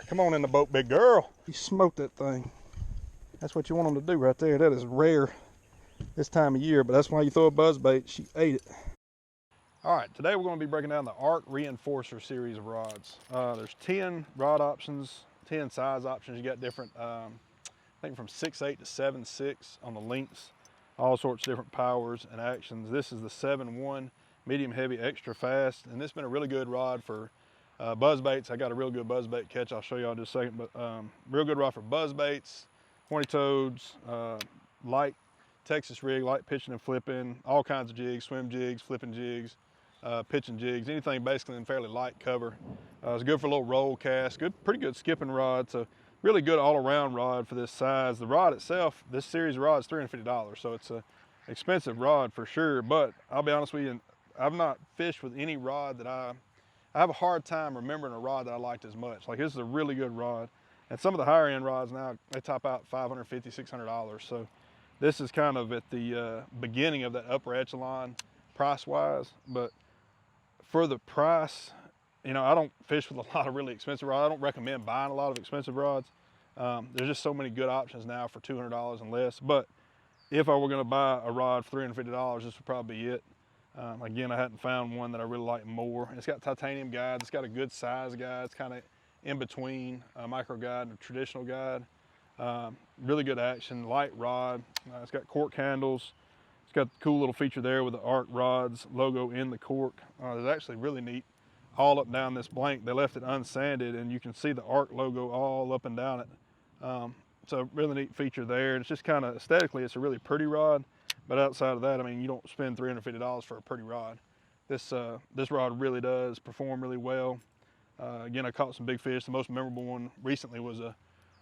Come on in the boat, big girl. You smoked that thing. That's what you want them to do right there. That is rare this time of year, but that's why you throw a buzzbait. She ate it. All right, today we're going to be breaking down the Ark Reinforcer series of rods. There's 10 rod options, 10 size options. You got different, I think from 6'8" to 7'6" on the lengths, all sorts of different powers and actions. This is the 7-1 medium heavy extra fast, and this has been a really good rod for buzzbaits. I got a real good buzzbait catch I'll show y'all in just a second, but real good rod for buzzbaits, pointy toads, light Texas rig, light pitching and flipping, all kinds of jigs, swim jigs, flipping jigs, pitching jigs, anything basically in fairly light cover. It's good for a little roll cast, pretty good skipping rod, so really good all-around rod for this size. The rod itself, this series of rods, is $350, so it's a expensive rod for sure, but I'll be honest with you, I've not fished with any rod that I have a hard time remembering a rod that I liked as much. Like, this is a really good rod, and some of the higher end rods now, they top out $550, $600, so this is kind of at the beginning of that upper echelon price-wise, but for the price, you know, I don't fish with a lot of really expensive rods. I don't recommend buying a lot of expensive rods. There's just so many good options now for $200 and less, but if I were gonna buy a rod for $350, this would probably be it. Again, I hadn't found one that I really like more. It's got titanium guides, it's got a good size guide, it's kind of in between a micro guide and a traditional guide. Really good action, light rod. It's got cork handles. It's got the cool little feature there with the Ark Rods logo in the cork. It's actually really neat. All up down this blank, they left it unsanded, and you can see the Ark logo all up and down it. So really neat feature there. And it's just kind of aesthetically, it's a really pretty rod. But outside of that, I mean, you don't spend $350 for a pretty rod. This rod really does perform really well. Again, I caught some big fish. The most memorable one recently was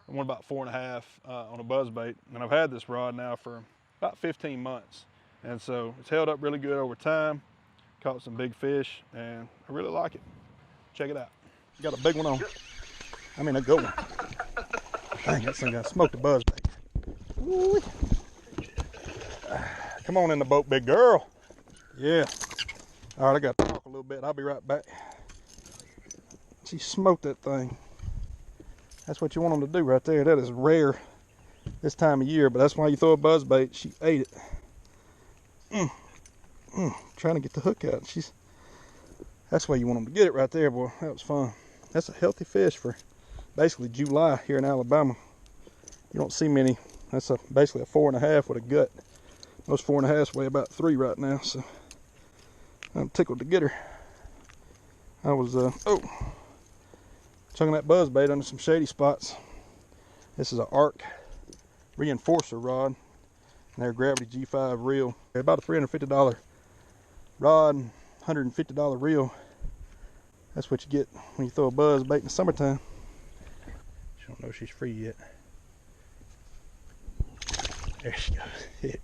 one about 4.5 on a buzzbait, and I've had this rod now for about 15 months, and so it's held up really good over time. Caught some big fish, and I really like it. Check it out. Got a big one on. I mean, a good one. Dang, that thing got smoked a buzzbait. Ooh. Come on in the boat, big girl. Yeah. All right, I got to talk a little bit. I'll be right back. She smoked that thing. That's what you want them to do right there. That is rare this time of year, but that's why you throw a buzzbait. She ate it. Trying to get the hook out. That's why you want them to get it right there, boy. That was fun. That's a healthy fish for basically July here in Alabama. You don't see many. That's basically a 4.5 with a gut. Most 4.5s weigh about 3 right now, so I'm tickled to get her. I was chugging that buzzbait under some shady spots. This is an Ark Reinforcer rod, and they're Gravity G5 reel. They're about a $350 rod, $150 reel. That's what you get when you throw a buzzbait in the summertime. She don't know she's free yet. There she goes. Hit.